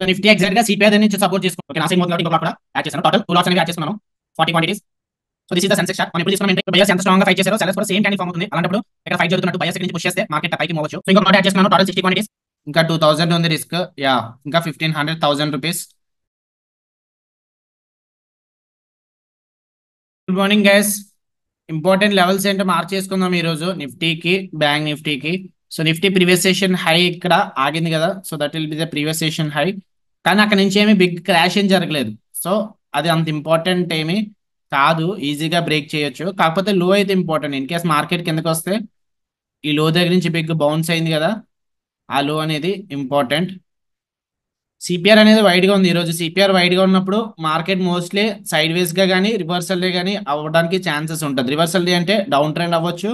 Nifty exact గా CPI నుంచి support చేసుకుంటాం. ఓకే, నా సైడ్ మొత్తం ఇంకొక కూడా యాడ్ చేశాను. టోటల్ 2 లాట్స్ అనేవి యాడ్ చేసుకున్నాను, 40 quantities. So this is the Sensex chart. మనం ఎప్పుడు తీసుకున్నాం అంటే బయర్స్ ఎంత స్ట్రాంగ్ గా ఫైట్ చేశారో సెల్లర్స్ కూడా సేమ్ క్యాండిల్ ఫామ్ అవుతుంది. అలాంటప్పుడు ఇక్కడ ఫైట్ జరుగుతున్నట్టు బయర్స్ నుంచి పుష్ చేస్తే మార్కెట్ పైకి మూవ్ అవ్వచ్చు. సో ఇంకొక నోట్ యాడ్ చేస్తున్నాను, టోటల్ 60 క్వాంటిటీస్. ఇంకా 2000 ఉంది రిస్క్. యా, ఇంకా 1500 rupees. Good morning guys. Important levels ఏంటో మార్క్ చేసుకుందాం ఈ రోజు నిఫ్టీకి, బ్యాంక్ నిఫ్టీకి. So Nifty previous session high ఇక్కడ ఆగింది కదా, so that will be the previous session high. కానీ అక్కడ నుంచి ఏమి బిగ్ క్రాష్ ఏం జరగలేదు. సో అది అంత ఇంపార్టెంట్ ఏమి కాదు, ఈజీగా బ్రేక్ చేయొచ్చు. కాకపోతే లో అయితే ఇంపార్టెంట్. ఇన్ కేస్ మార్కెట్ కిందకి వస్తే ఈ లో దగ్గర నుంచి బిగ్ బౌన్స్ అయింది కదా, ఆ లో అనేది ఇంపార్టెంట్. సిపిఆర్ అనేది వైడ్ గా ఉంది ఈ రోజు. సిపిఆర్ వైడ్ గా ఉన్నప్పుడు మార్కెట్ మోస్ట్లీ సైడ్ వేస్ గా కానీ రివర్సల్ డే కానీ అవ్వడానికి ఛాన్సెస్ ఉంటుంది. రివర్సల్ డే అంటే డౌన్ ట్రెండ్ అవ్వచ్చు,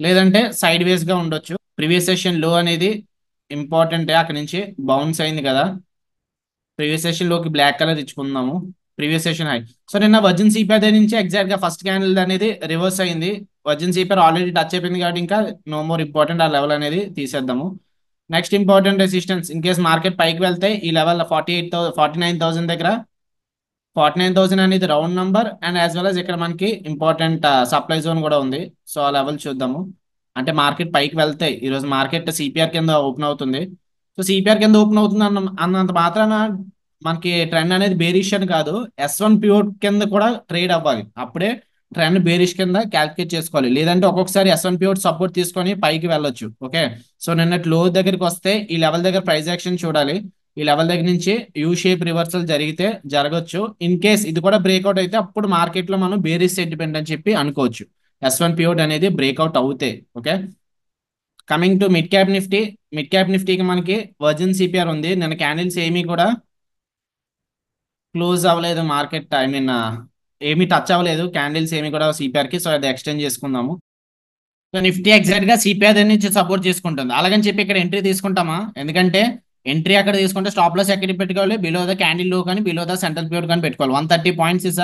లేదంటే సైడ్ వేస్ గా ఉండొచ్చు. ప్రీవియస్ సెషన్ లో అనేది ఇంపార్టెంట్. అక్కడ నుంచి బౌన్స్ అయింది కదా, ప్రీవియస్ సెషన్ లోకి బ్లాక్ కలర్ ఇచ్చుకుందాము. Previous session high. సో నిన్న వర్జిన్ సిపిఆర్ దగ్గర నుంచి ఎగ్జాక్ట్ గా ఫస్ట్ క్యాండిల్ అనేది రివర్స్ అయింది. వర్జిన్ సిపిఆర్ ఆల్రెడీ టచ్ అయిపోయింది కాబట్టి ఇంకా నో మోర్ ఇంపార్టెంట్. ఆ లెవెల్ అనేది తీసేద్దాము. Next important resistance, in case market పైకి వెళ్తే ఈ లెవెల్ 49,000 దగ్గర. 49,000 అనేది round number, and as well as ఇక్కడ మనకి ఇంపార్టెంట్ సప్లై జోన్ కూడా ఉంది. సో ఆ లెవెల్ చూద్దాము. అంటే మార్కెట్ పైకి వెళ్తే ఈరోజు మార్కెట్ సిపిఆర్ కింద ఓపెన్ అవుతుంది. సో సిపిఆర్ కింద ఓపెన్ అవుతుంది అన్నంత మాత్రాన మనకి ట్రెండ్ అనేది బేరిష్ అని కాదు, S1 ప్యూర్ కింద కూడా ట్రేడ్ అవ్వాలి. అప్పుడే ట్రెండ్ బేరిష్ కింద క్యాల్కులేట్ చేసుకోవాలి. లేదంటే ఒక్కొక్కసారి S1 ప్యూర్ సపోర్ట్ తీసుకొని పైకి వెళ్ళొచ్చు. ఓకే, సో నిన్నటి లో దగ్గరికి వస్తే ఈ లెవెల్ దగ్గర ప్రైస్ యాక్షన్ చూడాలి. ఈ లెవెల్ దగ్గర నుంచి యూ షేప్ రివర్సల్ జరిగితే జరగచ్చు. ఇన్ కేస్ ఇది కూడా బ్రేక్అవుట్ అయితే అప్పుడు మార్కెట్ లో మనం బేరిష్ సెంటిమెంట్ అని చెప్పి అనుకోవచ్చు, S1 ప్యూర్ అనేది బ్రేక్అవుట్ అవుతే. Okay, coming to mid cap Nifty. Mid cap నిఫ్టీకి మనకి వర్జిన్ సిపిఆర్ ఉంది. నిన్న క్యాండిల్స్ ఏమీ కూడా క్లోజ్ అవ్వలేదు. మార్కెట్ ఐ మీన్ ఏమీ టచ్ అవ్వలేదు క్యాండిల్స్ ఏమి కూడా సిపిఆర్ కి. సో అది ఎక్స్టెండ్ చేసుకుందాము. సో నిఫ్టీ ఎగ్జాక్ట్ గా సిపిఆర్ దగ్గర నుంచి సపోర్ట్ చేసుకుంటుంది. అలాగని చెప్పి ఇక్కడ ఎంట్రీ తీసుకుంటామా? ఎందుకంటే ఎంట్రీ అక్కడ తీసుకుంటే స్టాప్ లాస్ ఎక్కడ పెట్టుకోవాలి? బిలో ద క్యాండిల్ లో కానీ బిలో ద సెంట్రల్ ప్యూర్ కానీ పెట్టుకోవాలి. 130 points is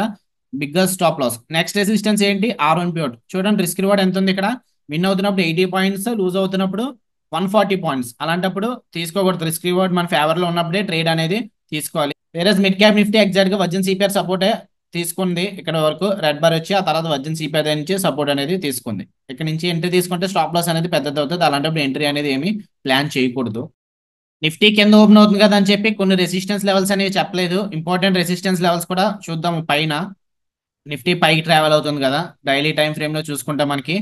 biggest stop loss. Next resistance ఏంటి? R1 pure. చూడండి రిస్క్ రివార్డ్ ఎంత ఉంది ఇక్కడ. విన్ అవుతున్నప్పుడు 80 పాయింట్స్, లూజ్ అవుతున్నప్పుడు 140 పాయింట్స్. అలాంటప్పుడు తీసుకోకూడదు. రిస్క్ రివార్డ్ మన ఫేవర్ లో ఉన్నప్పుడే ట్రేడ్ అనేది తీసుకోవాలి. వేరే మిడ్ క్యాప్ నిఫ్టీ ఎగ్జాక్ట్ గా వర్జిన్ సిపిఆర్ సపోర్ట్ తీసుకుంది. ఇక్కడ వరకు రెడ్ బార్ వచ్చి ఆ తర్వాత వర్జిన్ సిపిఆర్ నుంచి సపోర్ట్ అనేది తీసుకుంది. ఇక్కడ నుంచి ఎంట్రీ తీసుకుంటే స్టాప్ లాస్ అనేది పెద్దది అవుతుంది. అలాంటప్పుడు ఎంట్రీ అనేది ఏమి ప్లాన్ చేయకూడదు. నిఫ్టీ కింద ఓపెన్ అవుతుంది కదా అని చెప్పి కొన్ని రెసిస్టెన్స్ లెవెల్స్ అనేవి చెప్పలేదు. ఇంపార్టెంట్ రెసిస్టెన్స్ లెవెల్స్ కూడా చూద్దాము. పైన నిఫ్టీ పైకి ట్రావెల్ అవుతుంది కదా, డైలీ టైం ఫ్రేమ్ లో చూసుకుంటే మనకి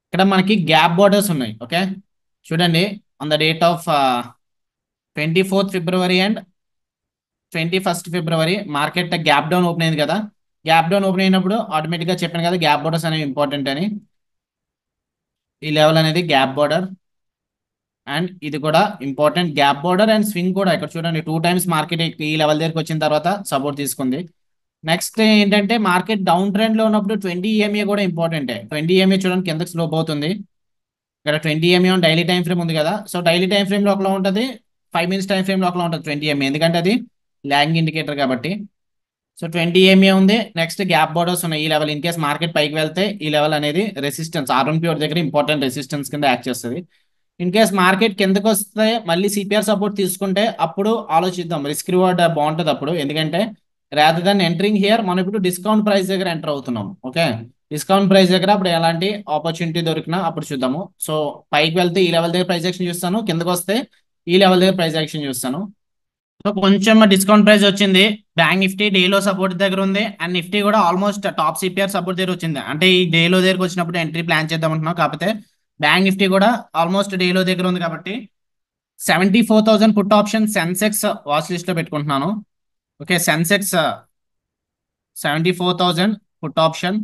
ఇక్కడ మనకి గ్యాప్ బోర్డర్స్ ఉన్నాయి. ఓకే, చూడండి. On the date of 24th February and 21st February market gap down open అయింది కదా. గ్యాప్ డౌన్ ఓపెన్ అయినప్పుడు ఆటోమేటిక్ గా చెప్పాను కదా గ్యాప్ బోర్డర్స్ అనేవి ఇంపార్టెంట్ అని. ఈ లెవెల్ అనేది గ్యాప్ బోర్డర్, అండ్ ఇది కూడా important. Gap border and swing కూడా ఇక్కడ చూడండి 2 times మార్కెట్ ఈ లెవెల్ దగ్గరికి వచ్చిన తర్వాత సపోర్ట్ తీసుకుంది. నెక్స్ట్ ఏంటంటే మార్కెట్ డౌన్ ట్రెండ్ లో ఉన్నప్పుడు 20 EMA కూడా ఇంపార్టెంటే. 20 EMA చూడండి కిందకి స్లోప్ అవుతుంది. ఇక్కడ 20 EMA డైలీ టైం ఫ్రేమ్ ఉంది కదా. సో డైలీ టైం ఫ్రేమ్ లో ఒకలా ఉంటుంది, 5 minutes టైం ఫ్రేమ్ లో ఒకలా ఉంటుంది 20 EMA, ఎందుకంటే అది లాగింగ్ ఇండికేటర్ కాబట్టి. సో 20 EMA ఉంది. నెక్స్ట్ గ్యాప్ బోర్డర్స్ ఉన్నాయి ఈ లెవెల్. ఇన్ కేస్ మార్కెట్ పైకి వెళ్తే ఈ లెవెల్ అనేది రెసిస్టెన్స్, R1 ప్యూర్ దగ్గర ఇంపార్టెంట్ రెసిస్టెన్స్ కింద యాక్ట్ చేస్తుంది. ఇన్ కేస్ మార్కెట్ కిందకి వస్తే మళ్ళీ సిపిఆర్ సపోర్ట్ తీసుకుంటే అప్పుడు ఆలోచిద్దాం. రిస్క్ రివార్డ్ బాగుంటుంది అప్పుడు. ఎందుకంటే రాదర్ దాన్ ఎంటరింగ్ హియర్ మనం ఇప్పుడు డిస్కౌంట్ ప్రైస్ దగ్గర ఎంటర్ అవుతున్నాం. ఓకే, డిస్కౌంట్ ప్రైస్ దగ్గర అప్పుడు ఎలాంటి ఆపర్చునిటీ దొరికినా అప్పుడు చూద్దాము. సో పైకి వెళ్తే ఈ లెవెల్ దగ్గర ప్రైస్ యాక్షన్ చూస్తాను, కిందకి వస్తే ఈ లెవెల్ దగ్గర ప్రైస్ యాక్షన్ చూస్తాను. సో కొంచెం డిస్కౌంట్ ప్రైస్ వచ్చింది. బ్యాంక్ నిఫ్టీ డేలో సపోర్ట్ దగ్గర ఉంది, అండ్ నిఫ్టీ కూడా ఆల్మోస్ట్ టాప్ సిపిఆర్ సపోర్ట్ దగ్గర వచ్చింది. అంటే ఈ డేలో దగ్గరకు వచ్చినప్పుడు ఎంట్రీ ప్లాన్ చేద్దాం అనుకున్నాం. కాకపోతే బ్యాంక్ నిఫ్టీ కూడా ఆల్మోస్ట్ డేలో దగ్గర ఉంది కాబట్టి 74,000 put option Sensex watch list లో పెట్టుకుంటున్నాను. Okay, Sensex 74,000 put option.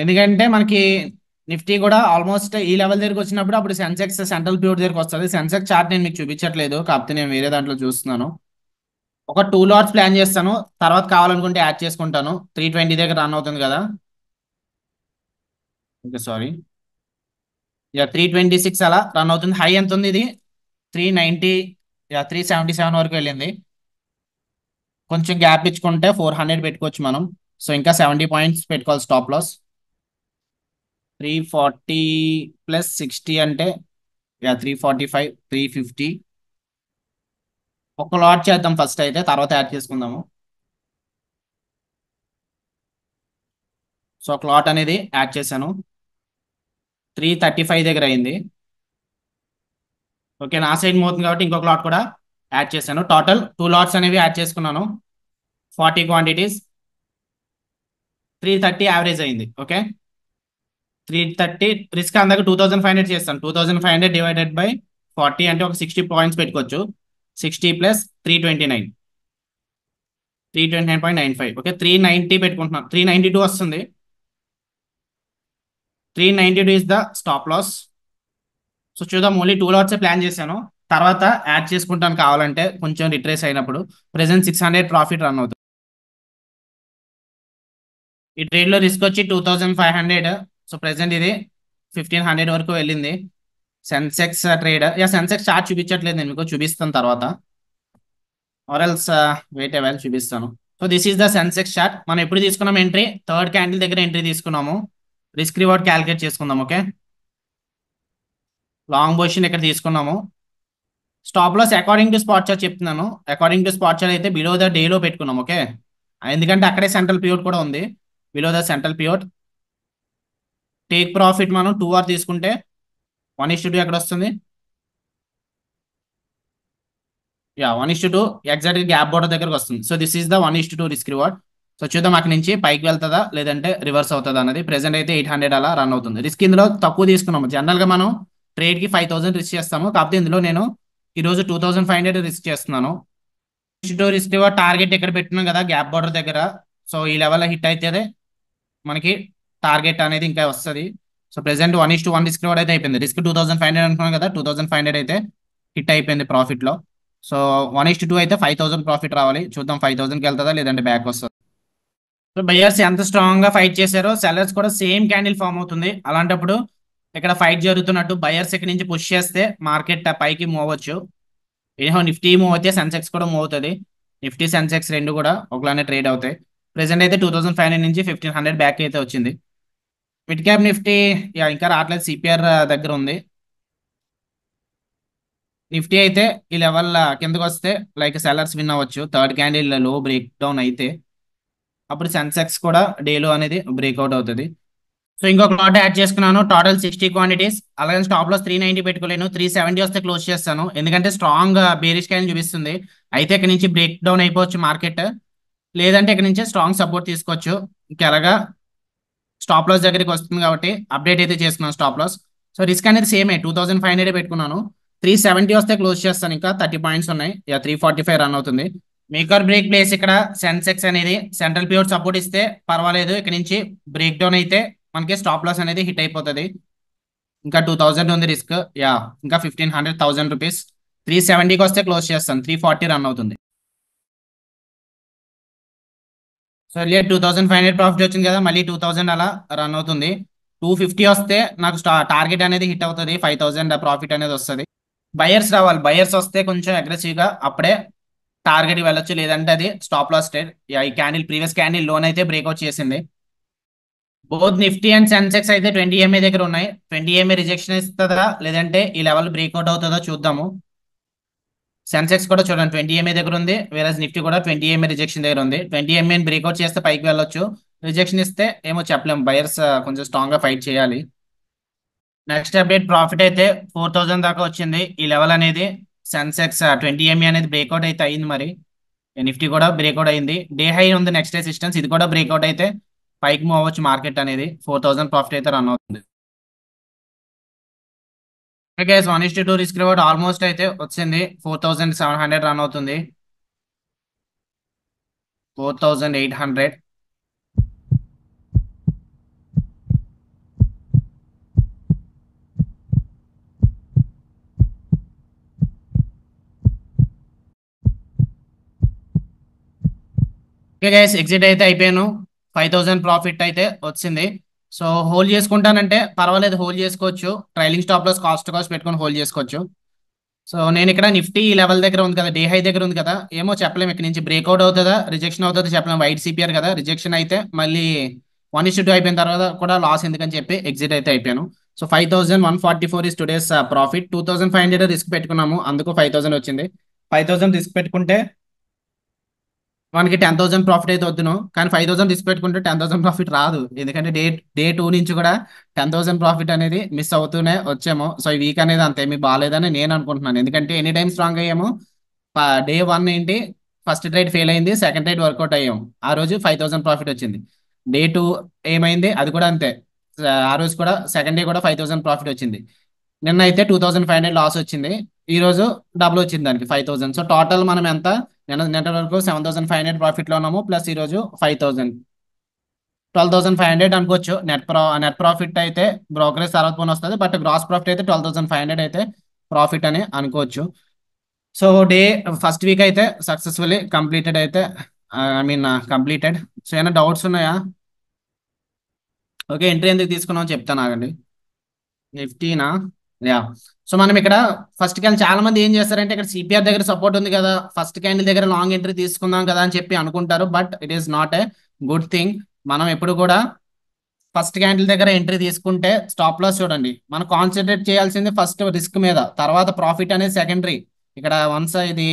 ఎందుకంటే మనకి నిఫ్టీ కూడా ఆల్మోస్ట్ ఈ లెవెల్ దగ్గరకు వచ్చినప్పుడు అప్పుడు సెన్సెక్స్ సెంట్రల్ ప్యూర్ దగ్గరకు వస్తుంది. సెన్సెక్స్ చార్ట్ నేను మీకు చూపించట్లేదు, కాకపోతే నేను వేరే దాంట్లో చూస్తున్నాను. ఒక 2 లాట్స్ ప్లాన్ చేస్తాను, తర్వాత కావాలనుకుంటే యాడ్ చేసుకుంటాను. 320 దగ్గర రన్ అవుతుంది కదా. ఓకే సారీ, 326 అలా రన్ అవుతుంది. హై ఎంత ఉంది? ఇది 390, 377 వరకు వెళ్ళింది. కొంచెం గ్యాప్ ఇచ్చుకుంటే 400 పెట్టుకోవచ్చు మనం. సో ఇంకా 70 పాయింట్స్ పెట్టుకోవాలి స్టాప్ లాస్. 340 + 60 అంటే 345, 350. ఒక లాట్ చేద్దాం ఫస్ట్ అయితే, తర్వాత యాడ్ చేసుకుందాము. సో ఒక లాట్ అనేది యాడ్ చేశాను. 335 దగ్గర అయింది. ఓకే, నా సైడ్ మోతుంది కాబట్టి ఇంకొక లాట్ కూడా యాడ్ చేశాను. టోటల్ 2 లాట్స్ అనేవి యాడ్ చేసుకున్నాను. 40 క్వాంటిటీస్. 330 యావరేజ్ అయింది. ఓకే, 330 రిస్క్ అందాక 2500 చేస్తాను. 2500 డివైడెడ్ బై 40 అంటే ఒక 60 పాయింట్స్ పెట్టుకోవచ్చు. 60 ప్లస్ 329, 329.95. ఓకే, 390 పెట్టుకుంటున్నాను. 392 వస్తుంది. 392 is the stop loss. So చూద్దాం, ఓన్లీ 2 లాట్స్ ప్లాన్ చేశాను. తర్వాత యాడ్ చేసుకుంటాను కావాలంటే కొంచెం రిట్రేస్ అయినప్పుడు. ప్రెసెంట్ 600 ప్రాఫిట్ రన్ అవుతుంది. ఈ ట్రేడ్ లో రిస్క్ వచ్చి 2500. సో ప్రెసెంట్ ఇది 1500 వరకు వెళ్ళింది. సెన్సెక్స్ ట్రేడ్, సెన్సెక్స్ చార్ట్ చూపించట్లేదు, నేను మీకు చూపిస్తాను తర్వాత. ఆర్ఎల్స్ వెయిట్ అవైల్ చూపిస్తాను. So this is the Sensex chart. మనం ఎప్పుడు తీసుకున్నాం ఎంట్రీ? థర్డ్ క్యాండిల్ దగ్గర ఎంట్రీ తీసుకున్నాము. రిస్క్ రివార్డ్ క్యాలిక్యులేట్ చేసుకుందాం. ఓకే, లాంగ్ పొజిషన్ ఇక్కడ తీసుకున్నాము. Stop loss according to spot chart చెప్తున్నాను. అకార్డింగ్ టు స్పాట్ చార్ట్ అయితే బిలో ద డేలో పెట్టుకున్నాం. ఓకే, ఎందుకంటే అక్కడే సెంట్రల్ పివట్ కూడా ఉంది. Below the central pivot. Take profit మనం 2 hour తీసుకుంటే 1:2 ఎక్కడ వస్తుంది? 1:2 ఎగ్జాక్ట్ గ్యాప్ బోర్డర్ దగ్గరకు వస్తుంది. So this is the 1:2 risk reward. So చూద్దాం అక్కడి నుంచి పైకి వెళ్తుందా లేదంటే రివర్స్ అవుతుందా అన్నది. ప్రెసెంట్ అయితే 800 అలా రన్ అవుతుంది. రిస్క్ ఇందులో తక్కువ తీసుకున్నాము. జనరల్ గా మనం ట్రేడ్ కి 5000 రిస్క్ చేస్తాము, కాకపోతే ఇందులో నేను ఈరోజు 2500 రిస్క్ చేస్తున్నాను. రిస్క్ రివార్డ్ టార్గెట్ ఇక్కడ పెట్టినాం కదా గ్యాప్ బోర్డర్ దగ్గర. సో ఈ లెవెల్ హిట్ అయితే మనకి టార్గెట్ అనేది ఇంకా వస్తుంది. సో ప్రెసెంట్ 1:1 రిస్క్ రివార్డ్ అయితే అయిపోయింది. రిస్క్ 2500 అనుకున్నాం కదా, 2500 అయితే హిట్ అయిపోయింది ప్రాఫిట్ లో. సో 1:2 అయితే 5000 ప్రాఫిట్ రావాలి. చూద్దాం 5000కి వెళ్తుందా లేదంటే బ్యాక్ వస్తుంది. సో బయర్స్ ఎంత స్ట్రాంగ్ గా ఫైట్ చేశారో సెల్లర్స్ కూడా సేమ్ క్యాండిల్ ఫామ్ అవుతుంది. అలాంటప్పుడు ఇక్కడ ఫైట్ జరుగుతున్నట్టు బయర్స్ ఇక్కడ నుంచి పుష్ చేస్తే మార్కెట్ పైకి మూవ్ అవ్వచ్చు. ఏమో నిఫ్టీ మూవ్ అయితే సెన్సెక్స్ కూడా మూవ్ అవుతుంది. నిఫ్టీ సెన్సెక్స్ రెండు కూడా ఒకలానే ట్రేడ్ అవుతాయి. ప్రెసెంట్ అయితే 2500 నుంచి 1500 బ్యాక్ అయితే వచ్చింది. మిడ్ క్యాప్ నిఫ్టీ ఇంకా రావట్లేదు, సిపిఆర్ దగ్గర ఉంది. నిఫ్టీ అయితే ఈ లెవెల్ కిందకు వస్తే లైక్ సెల్లర్స్ విన్ అవ్వచ్చు. థర్డ్ క్యాండిల్ లో బ్రేక్ డౌన్ అయితే అప్పుడు సెన్సెక్స్ కూడా డేలో అనేది బ్రేక్అవుట్ అవుతుంది. సో ఇంకొక లాట్ యాడ్ చేసుకున్నాను. Total 60 quantities. అలాగే స్టాప్ లాస్ 390 పెట్టుకోలేను. 370 వస్తే క్లోజ్ చేస్తాను, ఎందుకంటే స్ట్రాంగ్ బేరిష్ క్యాండిల్ చూపిస్తుంది. అయితే ఇక్కడ నుంచి బ్రేక్ డౌన్ అయిపోవచ్చు మార్కెట్, లేదంటే ఇక్కడ నుంచి స్ట్రాంగ్ సపోర్ట్ తీసుకోవచ్చు. ఇంకా అలాగా స్టాప్ లాస్ దగ్గరికి వస్తుంది కాబట్టి అప్డేట్ అయితే చేసుకున్నాను స్టాప్ లాస్. సో రిస్క్ అనేది సేమే, 2500 పెట్టుకున్నాను. 370 వస్తే క్లోజ్ చేస్తాను. ఇంకా 30 పాయింట్స్ ఉన్నాయి. 345 రన్ అవుతుంది. మేకర్ బ్రేక్ ప్లేస్ ఇక్కడ సెన్సెక్స్ అనేది సెంట్రల్ పివట్ సపోర్ట్ ఇస్తే పర్వాలేదు. ఇక్కడ నుంచి బ్రేక్ డౌన్ అయితే మనకి స్టాప్ లాస్ అనేది హిట్ అయిపోతుంది. ఇంకా 2000 ఉంది రిస్క్. ఇంకా 1500, 1000 రూపీస్. 370కి వస్తే క్లోజ్ చేస్తాను. 340 రన్ అవుతుంది. సో 2500 ప్రాఫిట్ వచ్చింది కదా, మళ్ళీ 2000 అలా రన్ అవుతుంది. 250 వస్తే నాకు టార్గెట్ అనేది హిట్ అవుతుంది. 5000 ప్రాఫిట్ అనేది వస్తుంది. బయర్స్ రావాలి. బయర్స్ వస్తే కొంచెం అగ్రెసివ్ గా అప్పుడే టార్గెట్ వెళ్ళొచ్చు, లేదంటే అది స్టాప్ లాస్ ట్రేడ్. ఈ క్యాండిల్ ప్రీవియస్ క్యాండిల్ లోన్ అయితే బ్రేక్అవుట్ చేసింది. బోత్ నిఫ్టీ అండ్ సెన్సెక్స్ అయితే 20 EMA దగ్గర ఉన్నాయి. 20 EMA రిజెక్షన్ ఇస్తుందా లేదంటే ఈ లెవెల్ బ్రేక్అవుట్ అవుతుందో చూద్దాము. సెన్సెక్స్ కూడా చూడండి 20 EMA దగ్గర ఉంది, వేరే నిఫ్టీ కూడా 20 EMA రిజెక్షన్ దగ్గర ఉంది. 20 EMA బ్రేక్అవుట్ చేస్తే పైకి వెళ్ళొచ్చు, రిజెక్షన్ ఇస్తే ఏమో చెప్పలేము. బయర్స్ కొంచెం స్ట్రాంగ్ గా ఫైట్ చేయాలి. నెక్స్ట్ అప్డేట్ ప్రాఫిట్ అయితే 4000 దాకా వచ్చింది. ఈ లెవెల్ అనేది సెన్సెక్స్ 20 EMA అనేది బ్రేక్అవుట్ అయితే అయింది. మరి నిఫ్టీ కూడా బ్రేక్అవుట్ అయింది. డే హై ఉంది నెక్స్ట్ రెసిస్టెన్స్, ఇది కూడా బ్రేక్అవుట్ అయితే పైకి మూవ్ అవ్వచ్చు మార్కెట్ అనేది. 4000 ప్రాఫిట్ అయితే రన్ అవుతుంది. గైస్ 1:2 రిస్క్ రివార్డ్ ఆల్మోస్ట్ అయితే వచ్చింది. 4700 రన్ అవుతుంది. 4800. ఓకే గైస్, ఎగ్జిట్ అయితే అయిపోయాను. 5000 ప్రాఫిట్ అయితే వచ్చింది. సో హోల్డ్ చేసుకుంటానంటే పర్వాలేదు, హోల్డ్ చేసుకోవచ్చు. ట్రైలింగ్ స్టాప్ లాస్ కాస్ట్ పెట్టుకొని హోల్డ్ చేసుకోవచ్చు. సో నేను ఇక్కడ నిఫ్టీ లెవెల్ దగ్గర ఉంది కదా, డే హై దగ్గర ఉంది కదా, ఏమో చెప్పలేము. ఇక్కడ నుంచి బ్రేక్అవుట్ అవుతుందా రిజెక్షన్ అవుతుందా చెప్పలేము. వైట్ సిపిఆర్ కదా, రిజెక్షన్ అయితే మళ్ళీ 1:2 అయిపోయిన తర్వాత కూడా లాస్ ఎందుకని చెప్పి ఎగ్జిట్ అయితే అయిపోయాను. So 5144 is today's profit. 2500 risk పెట్టుకున్నాము, అందుకు 5000 వచ్చింది. 5000 రిస్క్ పెట్టుకుంటే మనకి 10,000 ప్రాఫిట్ అయితే వద్దును, కానీ 5,000 రిస్క్ పెట్టుకుంటే 10,000 ప్రాఫిట్ రాదు. ఎందుకంటే డే టూ నుంచి కూడా 10,000 ప్రాఫిట్ అనేది మిస్ అవుతూనే వచ్చాము. సో ఈ వీక్ అనేది అంత ఏమీ బాగాలేదని నేను అనుకుంటున్నాను. ఎందుకంటే ఎనీ టైం స్ట్రాంగ్ అయ్యాము. డే వన్ ఏంటి, ఫస్ట్ ట్రేడ్ ఫెయిల్ అయింది, సెకండ్ ట్రేడ్ వర్కౌట్ అయ్యాము, ఆ రోజు 5,000 ప్రాఫిట్ వచ్చింది. డే టూ ఏమైంది, అది కూడా అంతే. ఆ రోజు కూడా సెకండ్ డే కూడా 5,000 ప్రాఫిట్ వచ్చింది. నిన్న అయితే 2,500 లాస్ వచ్చింది. ఈ రోజు డబుల్ వచ్చింది దానికి 5,000. సో టోటల్ మనం ఎంత, నిన్న వరకు 7,500 ప్రాఫిట్ లో ఉన్నాము, ప్లస్ ఈ రోజు 5,000, 12,500 అనుకోవచ్చు. నెట్ ప్రాఫిట్ అయితే బ్రోకరేజ్ తర్వాత పోనీ వస్తుంది, బట్ గ్రాస్ ప్రాఫిట్ అయితే 12,500 అయితే ప్రాఫిట్ అని అనుకోవచ్చు. సో ఫస్ట్ వీక్ అయితే సక్సెస్ఫుల్లీ కంప్లీటెడ్ అయితే, ఐ మీన్ కంప్లీటెడ్. సో ఏమైనా డౌట్స్ ఉన్నాయా? ఓకే, ఎంట్రీ ఎందుకు తీసుకున్నాం చెప్తాను ఆగండి. నిఫ్టీనా? యా. సో మనం ఇక్కడ ఫస్ట్ క్యాండిల్, చాలా మంది ఏం చేస్తారంటే ఇక్కడ సిపిఆర్ దగ్గర సపోర్ట్ ఉంది కదా, ఫస్ట్ క్యాండిల్ దగ్గర లాంగ్ ఎంట్రీ తీసుకుందాం కదా అని చెప్పి అనుకుంటారు, but it is not a good thing. మనం ఎప్పుడు కూడా ఫస్ట్ క్యాండిల్ దగ్గర ఎంట్రీ తీసుకుంటే స్టాప్ లాస్ చూడండి. మనం కాన్సన్ట్రేట్ చేయాల్సింది ఫస్ట్ రిస్క్ మీద, తర్వాత ప్రాఫిట్ అనేది సెకండరీ. ఇక్కడ వన్స్ ఇది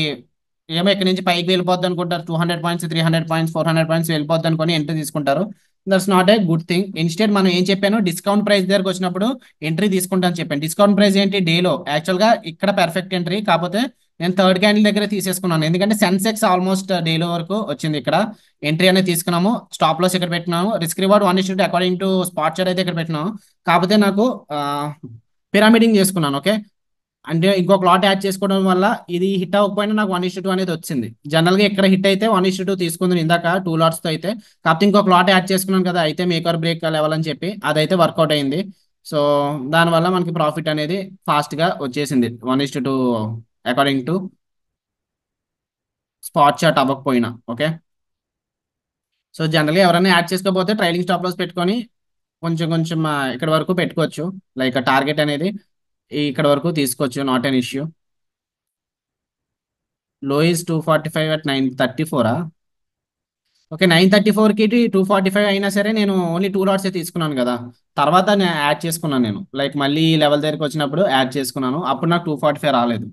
ఏమో ఇక్కడ నుంచి పైకి వెళ్ళిపోద్ది అనుకుంటారు, 200 పాయింట్స్, 300 పాయింట్స్, 400 పాయింట్స్ వెళ్ళిపోద్ది అనుకొని ఎంట్రీ తీసుకుంటారు. That's not a good thing. Instead మనం ఏం చెప్పాను, డిస్కౌంట్ ప్రైస్ దగ్గరకు వచ్చినప్పుడు ఎంట్రీ తీసుకుంటాను చెప్పాను. డిస్కౌంట్ ప్రైస్ ఏంటి, డేలో యాక్చువల్గా ఇక్కడ పర్ఫెక్ట్ ఎంట్రీ, కాకపోతే నేను థర్డ్ క్యాండిల్ దగ్గర తీసేసుకున్నాను. ఎందుకంటే సెన్సెక్స్ ఆల్మోస్ట్ డేలో వరకు వచ్చింది, ఇక్కడ ఎంట్రీ అనేది తీసుకున్నాము. స్టాప్ లాస్ ఇక్కడ పెట్టినాము, risk reward 1:2 according to spot chart అయితే ఇక్కడ పెట్టినాము. కాకపోతే నాకు పిరామిడింగ్ చేసుకున్నాను. ఓకే, అంటే ఇంకొక లాట్ యాడ్ చేసుకోవడం వల్ల ఇది హిట్ అవ్వకపోయినా నాకు 1:2 అనేది వచ్చింది. జనరల్ గా ఇక్కడ హిట్ అయితే 1:2 తీసుకుంది ఇందాక 2 లాట్స్ తో అయితే. కాకపోతే ఇంకొక లాట్ యాడ్ చేసుకున్నాను కదా, అయితే మేకర్ బ్రేక్ లెవెల్ అని చెప్పి అదైతే వర్కౌట్ అయింది. సో దానివల్ల మనకి ప్రాఫిట్ అనేది ఫాస్ట్ గా వచ్చేసింది, 1:2 అకార్డింగ్ టు స్పాట్ చార్ట్ అవ్వకపోయినా. ఓకే, సో జనరల్గా ఎవరైనా యాడ్ చేసుకోకపోతే ట్రైలింగ్ స్టాప్ లాస్ పెట్టుకొని కొంచెం కొంచెం ఇక్కడ వరకు పెట్టుకోవచ్చు. లైక్ టార్గెట్ అనేది ఇక్కడ వరకు తీసుకోవచ్చు, నాట్ అన్ ఇష్యూ. లో ఈజ్ 245 అట్ 934. ఓకే, 934కి 245 అయినా సరే నేను ఓన్లీ 2 లాట్స్ తీసుకున్నాను కదా. తర్వాత నేను యాడ్ చేసుకున్నాను, నేను లైక్ మళ్ళీ ఈ లెవెల్ దగ్గరికి వచ్చినప్పుడు యాడ్ చేసుకున్నాను, అప్పుడు నాకు 245 రాలేదు.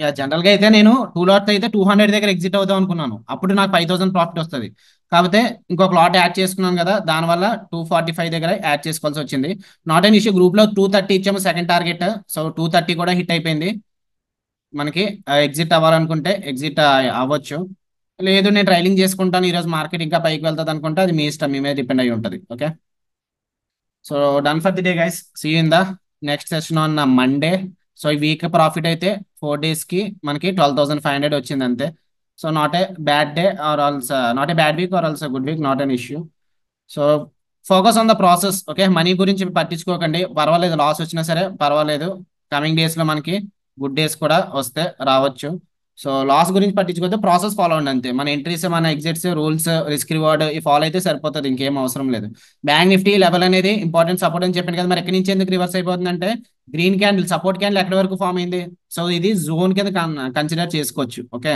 యా, జనరల్ గా అయితే నేను 2 లాట్స్ అయితే 200 దగ్గర ఎగ్జిట్ అవుదాం అనుకున్నాను, అప్పుడు నాకు 5,000 ప్రాఫిట్ వస్తుంది. కాకపోతే ఇంకొక లాట్ యాడ్ చేసుకున్నాను కదా, దానివల్ల 245 దగ్గర యాడ్ చేసుకోవాల్సి వచ్చింది. Not an issue. గ్రూప్ లో 230 ఇచ్చాము సెకండ్ టార్గెట్, సో 230 కూడా హిట్ అయిపోయింది మనకి. ఎగ్జిట్ అవ్వాలనుకుంటే ఎగ్జిట్ అవ్వచ్చు, లేదు నేను ట్రైలింగ్ చేసుకుంటాను, ఈరోజు మార్కెట్ ఇంకా పైకి వెళ్తుంది అనుకుంటే అది మీ ఇష్టం, మీ మీద డిపెండ్ అయి ఉంటుంది. Okay, so done for the day guys, see in the next session on Monday. So ఈ వీక్ ప్రాఫిట్ అయితే 4 days కి మనకి 12,500 వచ్చింది అంతే. So not a bad day or also, not a bad week or also good week, not an issue. So focus on the process. Okay, money గురించి పట్టించుకోకండి, పర్వాలేదు, loss వచ్చినా సరే పర్వాలేదు. కమింగ్ డేస్ లో మనకి గుడ్ డేస్ కూడా వస్తే రావచ్చు. సో లాస్ గురించి పట్టించుకోతే ప్రాసెస్ ఫాలో అవ్వండి అంతే. మన ఎంట్రీస్, మన ఎగ్జిట్స్, రూల్స్, రిస్క్ రివార్డ్ ఈ ఫాలో అయితే సరిపోతుంది, ఇంకేం అవసరం లేదు. బ్యాంక్ నిఫ్టీ లెవెల్ అనేది ఇంపార్టెంట్ సపోర్ట్ అని చెప్పాను కదా, మరి ఎక్కడి నుంచి ఎందుకు రివర్స్ అయిపోతుందంటే గ్రీన్ క్యాండిల్, సపోర్ట్ క్యాండిల్ ఎక్కడి వరకు ఫామ్ అయింది. సో ఇది జోన్ కింద కన్సిడర్ చేసుకోవచ్చు. ఓకే,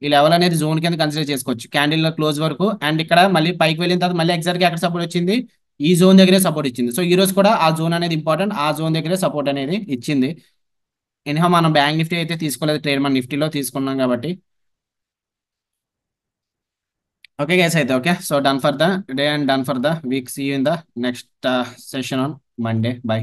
ఈ లెవెల్ అనేది జోన్ కింద కన్సిడర్ చేసుకోవచ్చు క్యాండిల్ క్లోజ్ వరకు. అండ్ ఇక్కడ మళ్ళీ పైకి వెళ్ళిన తర్వాత మళ్ళీ ఎగ్జాక్ట్ గా ఎక్కడ సపోర్ట్ వచ్చింది, ఈ జోన్ దగ్గరే సపోర్ట్ ఇచ్చింది. సో ఈ రోజు కూడా ఆ జోన్ అనేది ఇంపార్టెంట్, ఆ జోన్ దగ్గరే సపోర్ట్ అనేది ఇచ్చింది. ఎనిహా మనం బ్యాంక్ నిఫ్టీ అయితే తీసుకోలేదు, ట్రేడ్ మన నిఫ్టీలో తీసుకున్నాం కాబట్టి. ఓకే గైస్, అయితే okay, so done for the day and done for the week. See you in the next session on Monday. By.